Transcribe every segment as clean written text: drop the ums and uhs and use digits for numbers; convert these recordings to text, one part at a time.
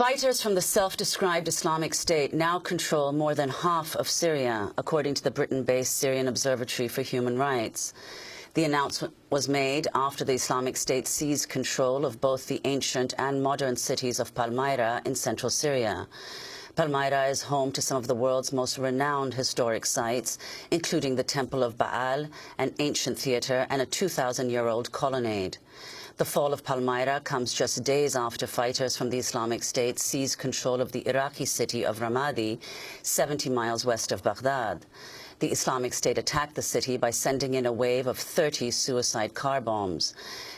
Fighters from the self-described Islamic State now control more than half of Syria, according to the Britain-based Syrian Observatory for Human Rights. The announcement was made after the Islamic State seized control of both the ancient and modern cities of Palmyra in central Syria. Palmyra is home to some of the world's most renowned historic sites, including the Temple of Baal, an ancient theatre, and a 2,000-year-old colonnade. The fall of Palmyra comes just days after fighters from the Islamic State seized control of the Iraqi city of Ramadi, 70 miles west of Baghdad. The Islamic State attacked the city by sending in a wave of 30 suicide car bombs.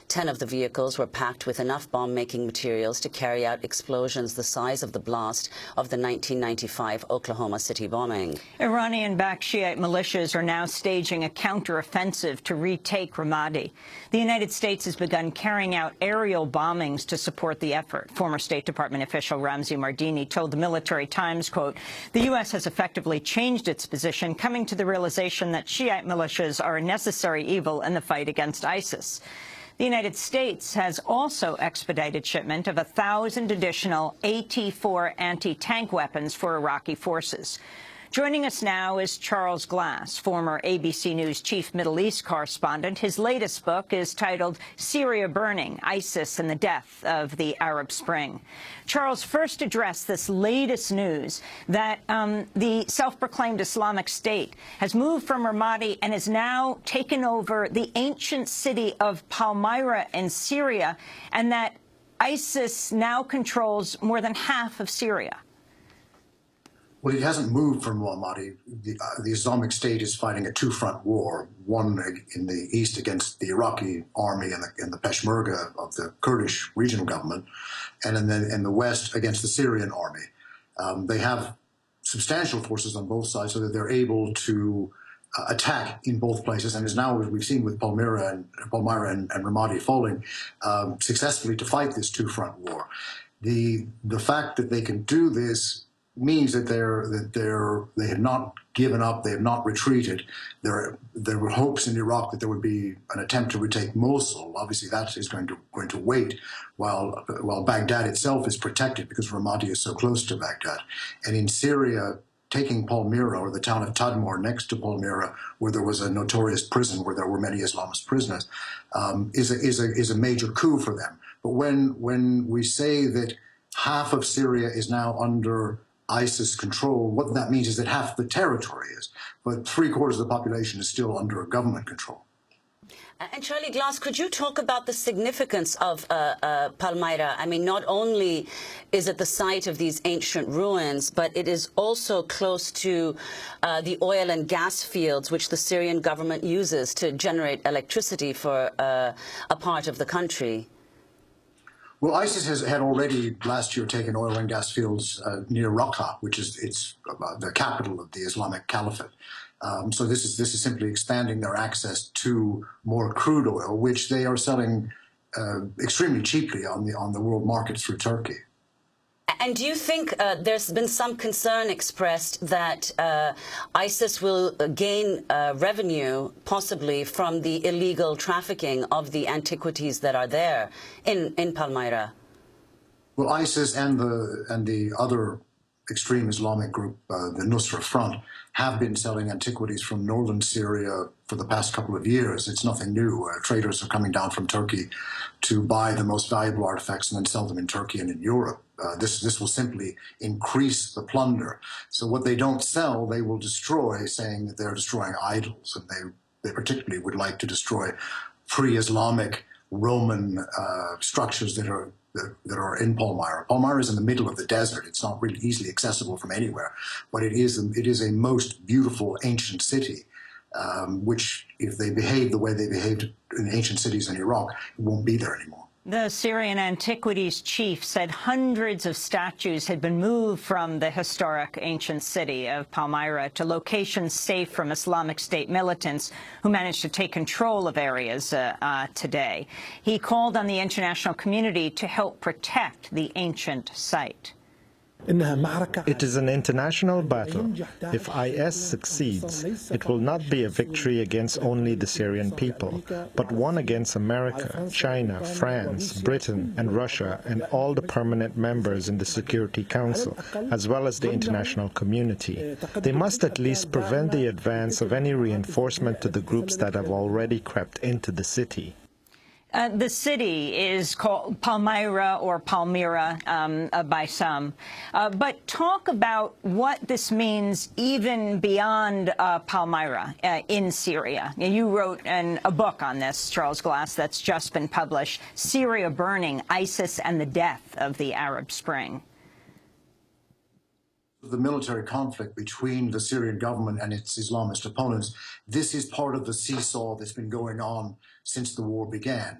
10 of the vehicles were packed with enough bomb-making materials to carry out explosions the size of the blast of the 1995 Oklahoma City bombing. Iranian-backed Shiite militias are now staging a counter-offensive to retake Ramadi. The United States has begun carrying out aerial bombings to support the effort. Former State Department official Ramzi Mardini told the Military Times, quote, "The U.S. has effectively changed its position, coming to the realization that Shiite militias are a necessary evil in the fight against ISIS." The United States has also expedited shipment of 1,000 additional AT-4 anti-tank weapons for Iraqi forces. Joining us now is Charles Glass, former ABC News chief Middle East correspondent. His latest book is titled Syria Burning, ISIS and the Death of the Arab Spring. Charles, first address this latest news that the self-proclaimed Islamic State has moved from Ramadi and has now taken over the ancient city of Palmyra in Syria, and that ISIS now controls more than half of Syria. Well, it hasn't moved from Ramadi. The Islamic State is fighting a two-front war, one in the east against the Iraqi army and the Peshmerga of the Kurdish regional government, and in the west against the Syrian army. They have substantial forces on both sides so that they're able to attack in both places, and is now, as we've seen with Palmyra and Ramadi falling, successfully to fight this two-front war. The fact that they can do this means that they have not given up, they have not retreated. There were hopes in Iraq that there would be an attempt to retake Mosul. Obviously, that is going to wait while Baghdad itself is protected because Ramadi is so close to Baghdad. And in Syria, taking Palmyra, or the town of Tadmor next to Palmyra, where there was a notorious prison where there were many Islamist prisoners, is a major coup for them. But when we say that half of Syria is now under ISIS control, what that means is that half the territory is, but 3/4 of the population is still under government control. And Charlie Glass, could you talk about the significance of Palmyra? I mean, not only is it the site of these ancient ruins, but it is also close to the oil and gas fields, which the Syrian government uses to generate electricity for a part of the country. Well, ISIS had already last year taken oil and gas fields near Raqqa, which is the capital of the Islamic Caliphate. So this is simply expanding their access to more crude oil, which they are selling extremely cheaply on the world market through Turkey. And do you think there's been some concern expressed that ISIS will gain revenue, possibly, from the illegal trafficking of the antiquities that are there in Palmyra? Well, ISIS and the other extreme Islamic group, the Nusra Front, have been selling antiquities from northern Syria for the past couple of years. It's nothing new. Traders are coming down from Turkey to buy the most valuable artifacts and then sell them in Turkey and in Europe. This will simply increase the plunder. So what they don't sell, they will destroy, saying that they're destroying idols, and they particularly would like to destroy pre-Islamic Roman structures that are in Palmyra. Palmyra is in the middle of the desert. It's not really easily accessible from anywhere, but it is a most beautiful ancient city, which, if they behave the way they behaved in ancient cities in Iraq, it won't be there anymore. The Syrian antiquities chief said hundreds of statues had been moved from the historic ancient city of Palmyra to locations safe from Islamic State militants who managed to take control of areas today. He called on the international community to help protect the ancient site. It is an international battle. If IS succeeds, it will not be a victory against only the Syrian people, but one against America, China, France, Britain, and Russia, and all the permanent members in the Security Council, as well as the international community. They must at least prevent the advance of any reinforcement to the groups that have already crept into the city. The city is called Palmyra or Palmyra by some. But talk about what this means even beyond Palmyra in Syria. You wrote a book on this, Charles Glass, that's just been published, Syria Burning, ISIS and the Death of the Arab Spring. The military conflict between the Syrian government and its Islamist opponents, this is part of the seesaw that's been going on since the war began.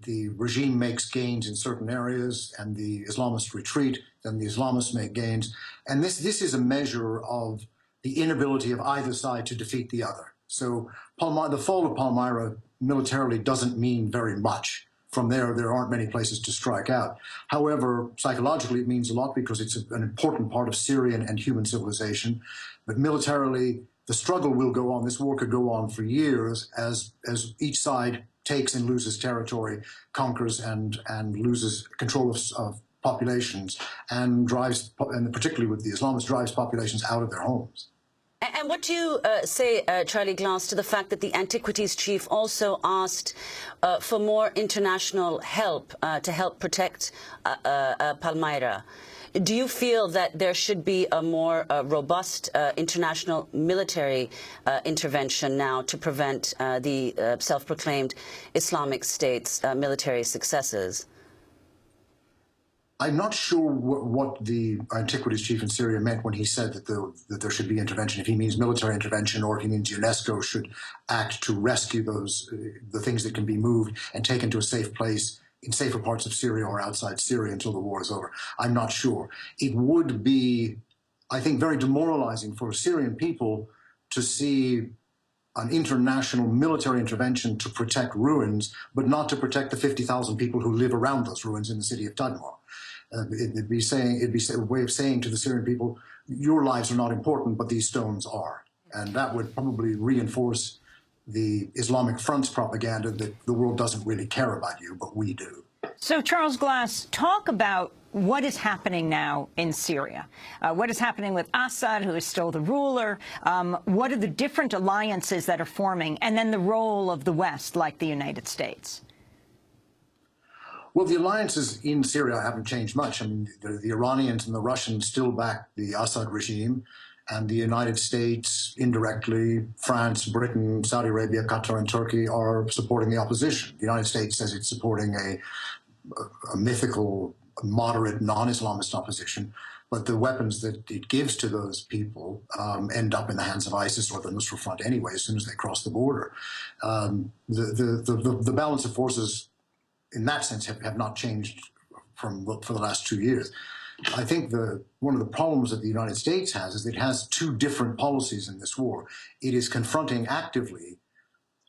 The regime makes gains in certain areas and the Islamists retreat, then the Islamists make gains. And this is a measure of the inability of either side to defeat the other. So the fall of Palmyra militarily doesn't mean very much. From there aren't many places to strike out. However, psychologically, it means a lot because it's an important part of Syrian and human civilization. But militarily, the struggle will go on. This war could go on for years as each side takes and loses territory, conquers and loses control of populations, and particularly with the Islamists, drives populations out of their homes. And what do you say, Charlie Glass, to the fact that the antiquities chief also asked for more international help to help protect Palmyra? Do you feel that there should be a more robust international military intervention now to prevent the self-proclaimed Islamic State's military successes? I'm not sure what the antiquities chief in Syria meant when he said that there should be intervention, if he means military intervention or if he means UNESCO should act to rescue the things that can be moved and taken to a safe place in safer parts of Syria or outside Syria until the war is over. I'm not sure. It would be, I think, very demoralizing for Syrian people to see an international military intervention to protect ruins, but not to protect the 50,000 people who live around those ruins in the city of Tadmor. It'd be a way of saying to the Syrian people, your lives are not important, but these stones are. And that would probably reinforce the Islamic Front's propaganda that the world doesn't really care about you, but we do. So, Charles Glass, talk about what is happening now in Syria. What is happening with Assad, who is still the ruler? What are the different alliances that are forming? And then the role of the West, like the United States. Well, the alliances in Syria haven't changed much. I mean, the Iranians and the Russians still back the Assad regime, and the United States, indirectly, France, Britain, Saudi Arabia, Qatar, and Turkey are supporting the opposition. The United States says it's supporting a mythical, moderate, non-Islamist opposition, but the weapons that it gives to those people end up in the hands of ISIS or the Nusra Front anyway, as soon as they cross the border. The balance of forces in that sense have not changed for the last 2 years. I think one of the problems that the United States has is that it has two different policies in this war. It is confronting actively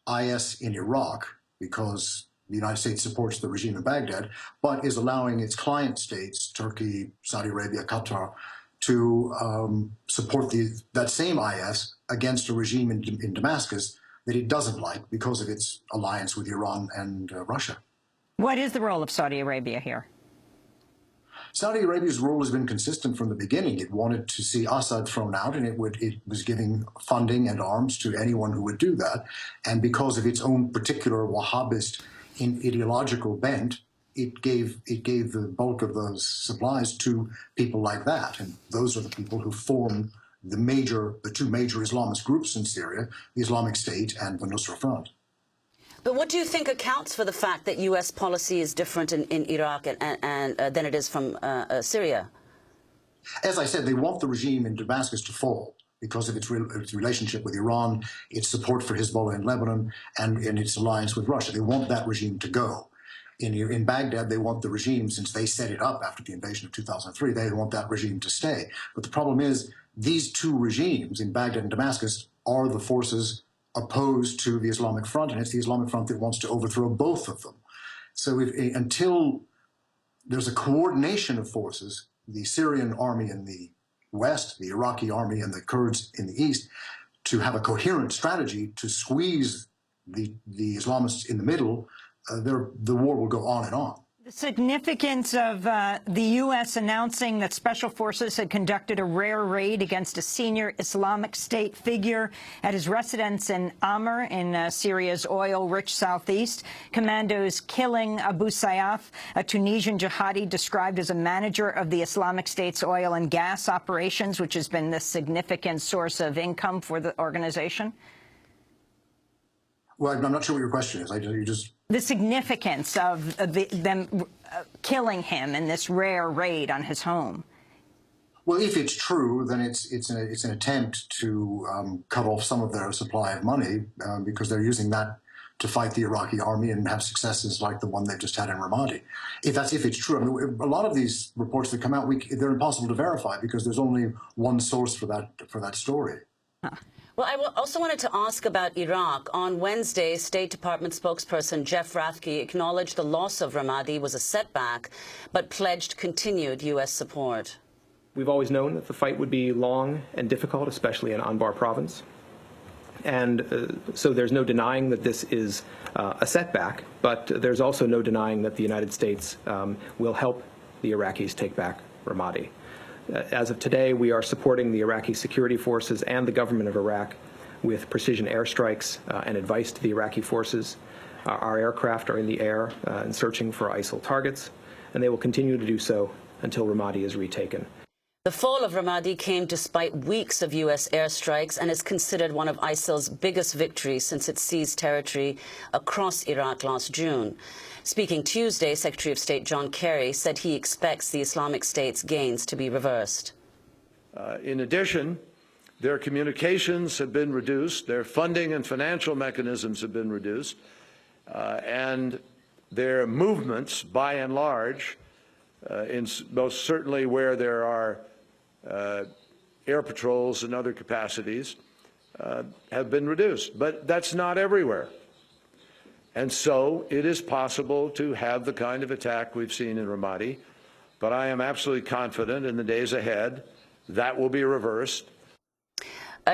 IS in Iraq because the United States supports the regime in Baghdad, but is allowing its client states, Turkey, Saudi Arabia, Qatar, to support that same IS against a regime in Damascus that it doesn't like because of its alliance with Iran and Russia. What is the role of Saudi Arabia here? Saudi Arabia's role has been consistent from the beginning. It wanted to see Assad thrown out, and it was giving funding and arms to anyone who would do that. And because of its own particular Wahhabist ideological bent, it gave the bulk of those supplies to people like that. And those are the people who form the two major Islamist groups in Syria, the Islamic State and the Nusra Front. But what do you think accounts for the fact that U.S. policy is different in Iraq and than it is from Syria? As I said, they want the regime in Damascus to fall because of its relationship with Iran, its support for Hezbollah in Lebanon, and its alliance with Russia. They want that regime to go. In Baghdad, they want the regime, since they set it up after the invasion of 2003, they want that regime to stay. But the problem is, these two regimes in Baghdad and Damascus are the forces opposed to the Islamic Front, and it's the Islamic Front that wants to overthrow both of them. So until there's a coordination of forces, the Syrian army in the west, the Iraqi army and the Kurds in the east, to have a coherent strategy to squeeze the Islamists in the middle, the war will go on and on. The significance of the U.S. announcing that special forces had conducted a rare raid against a senior Islamic State figure at his residence in Amr in Syria's oil-rich southeast. Commandos killing Abu Sayyaf, a Tunisian jihadi described as a manager of the Islamic State's oil and gas operations, which has been the significant source of income for the organization. Well, I'm not sure what your question is. You just... The significance of them killing him in this rare raid on his home. Well, if it's true, then it's an attempt to cut off some of their supply of money because they're using that to fight the Iraqi army and have successes like the one they've just had in Ramadi. If it's true, I mean, a lot of these reports that come out, they're impossible to verify because there's only one source for that story. Huh. Well, I also wanted to ask about Iraq. On Wednesday, State Department spokesperson Jeff Rathke acknowledged the loss of Ramadi was a setback, but pledged continued U.S. support. We've always known that the fight would be long and difficult, especially in Anbar province. And so there's no denying that this is a setback, but there's also no denying that the United States will help the Iraqis take back Ramadi. As of today, we are supporting the Iraqi security forces and the government of Iraq with precision airstrikes and advice to the Iraqi forces. Our aircraft are in the air and searching for ISIL targets, and they will continue to do so until Ramadi is retaken. The fall of Ramadi came despite weeks of U.S. airstrikes and is considered one of ISIL's biggest victories since it seized territory across Iraq last June. Speaking Tuesday, Secretary of State John Kerry said he expects the Islamic State's gains to be reversed. In addition, their communications have been reduced, their funding and financial mechanisms have been reduced, and their movements, by and large, most certainly where there are air patrols and other capacities, have been reduced. But that's not everywhere. And so it is possible to have the kind of attack we've seen in Ramadi, but I am absolutely confident in the days ahead that will be reversed.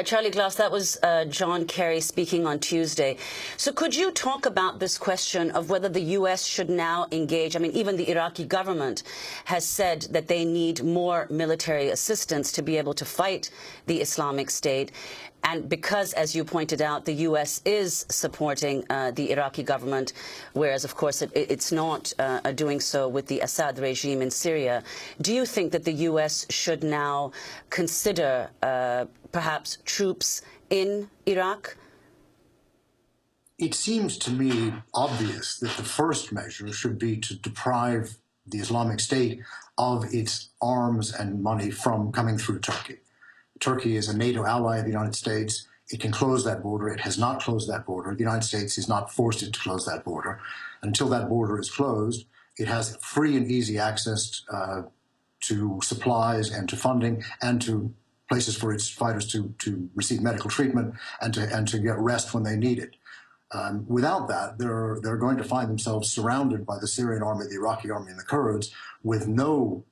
Charlie Glass, that was John Kerry speaking on Tuesday. So could you talk about this question of whether the U.S. should now engage? I mean, even the Iraqi government has said that they need more military assistance to be able to fight the Islamic State. And because, as you pointed out, the U.S. is supporting the Iraqi government, whereas, of course, it's not doing so with the Assad regime in Syria, do you think that the U.S. should now consider perhaps troops in Iraq? It seems to me obvious that the first measure should be to deprive the Islamic State of its arms and money from coming through Turkey. Turkey is a NATO ally of the United States. It can close that border. It has not closed that border. The United States has not forced it to close that border. Until that border is closed, it has free and easy access to supplies and to funding and to places for its fighters to receive medical treatment and to get rest when they need it. Without that, they're going to find themselves surrounded by the Syrian army, the Iraqi army, and the Kurds with no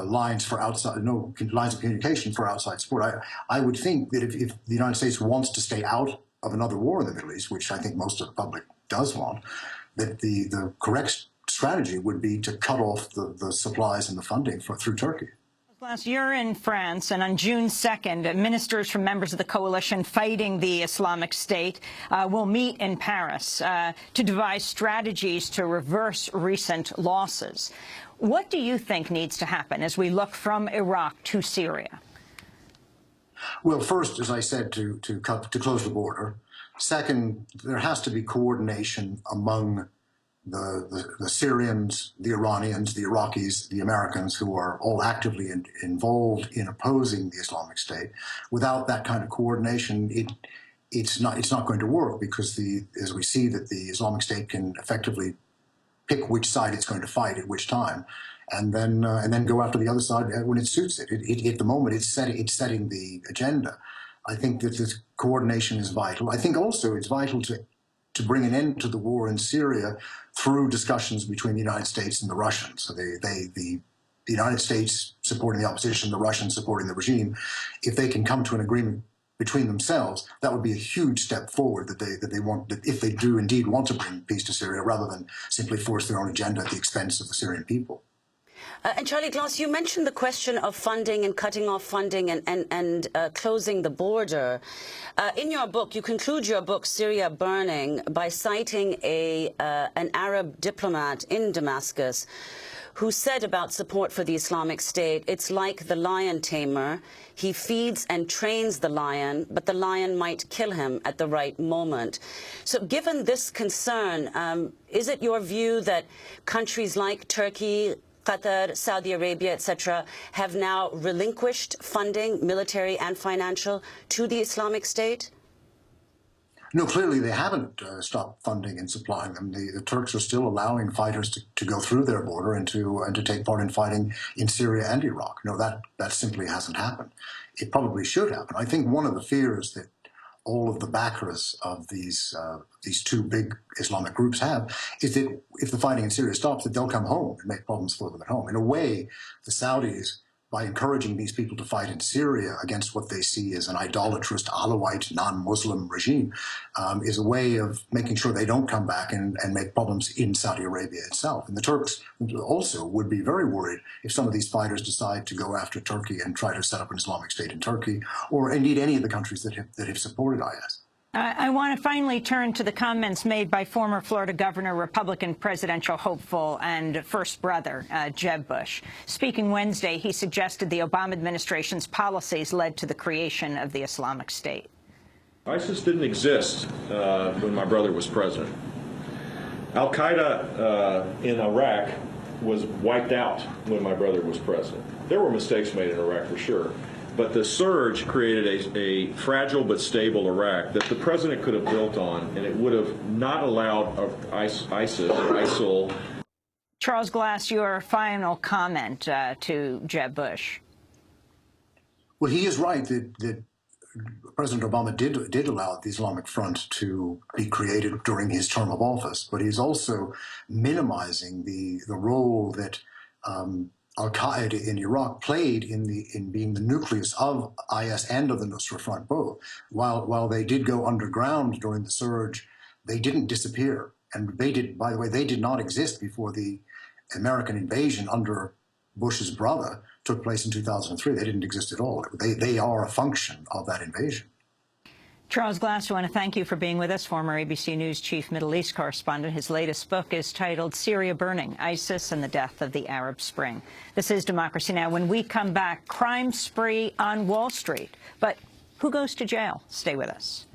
lines of communication for outside support. I would think that if the United States wants to stay out of another war in the Middle East, which I think most of the public does want, that the correct strategy would be to cut off the supplies and the funding through Turkey. Last year in France, and on June 2nd, ministers from members of the coalition fighting the Islamic State will meet in Paris to devise strategies to reverse recent losses. What do you think needs to happen as we look from Iraq to Syria? Well, first, as I said, to close the border. Second, there has to be coordination among the Syrians, the Iranians, the Iraqis, the Americans, who are all actively involved in opposing the Islamic State. Without that kind of coordination, it's not going to work, because as we see that the Islamic State can effectively pick which side it's going to fight at which time, and then go after the other side when it suits it. At the moment, it's setting the agenda. I think that this coordination is vital. I think also it's vital to bring an end to the war in Syria through discussions between the United States and the Russians. So the the United States supporting the opposition, the Russians supporting the regime, if they can come to an agreement between themselves, that would be a huge step forward that they want, that if they do indeed want to bring peace to Syria, rather than simply force their own agenda at the expense of the Syrian people. And Charlie Glass, you mentioned the question of funding and cutting off funding and closing the border. In your book, you conclude your book, Syria Burning, by citing an Arab diplomat in Damascus who said about support for the Islamic State, it's like the lion tamer. He feeds and trains the lion, but the lion might kill him at the right moment. So given this concern, is it your view that countries like Turkey, Qatar, Saudi Arabia, etc., have now relinquished funding, military and financial, to the Islamic State? No, clearly they haven't stopped funding and supplying them. The Turks are still allowing fighters to go through their border and to take part in fighting in Syria and Iraq. No, that simply hasn't happened. It probably should happen. I think one of the fears that all of the backers of these two big Islamic groups have is that if the fighting in Syria stops, that they'll come home and make problems for them at home. In a way, the Saudis, by encouraging these people to fight in Syria against what they see as an idolatrous, Alawite, non-Muslim regime, is a way of making sure they don't come back and make problems in Saudi Arabia itself. And the Turks also would be very worried if some of these fighters decide to go after Turkey and try to set up an Islamic State in Turkey, or indeed any of the countries that have supported IS. I want to finally turn to the comments made by former Florida governor, Republican presidential hopeful, and first brother, Jeb Bush. Speaking Wednesday, he suggested the Obama administration's policies led to the creation of the Islamic State. ISIS didn't exist when my brother was president. Al-Qaeda in Iraq was wiped out when my brother was president. There were mistakes made in Iraq for sure. But the surge created a fragile but stable Iraq that the president could have built on, and it would have not allowed ISIS or ISIL. Charles Glass, your final comment to Jeb Bush. Well, he is right that President Obama did allow the Islamic Front to be created during his term of office, but he's also minimizing the role that Al-Qaeda in Iraq played in being the nucleus of IS and of the Nusra Front both. While they did go underground during the surge, they didn't disappear. And they did, by the way, they did not exist before the American invasion under Bush's brother took place in 2003. They didn't exist at all. They are a function of that invasion. Charles Glass, I want to thank you for being with us, former ABC News chief Middle East correspondent. His latest book is titled Syria Burning, ISIS and the Death of the Arab Spring. This is Democracy Now! When we come back, crime spree on Wall Street. But who goes to jail? Stay with us.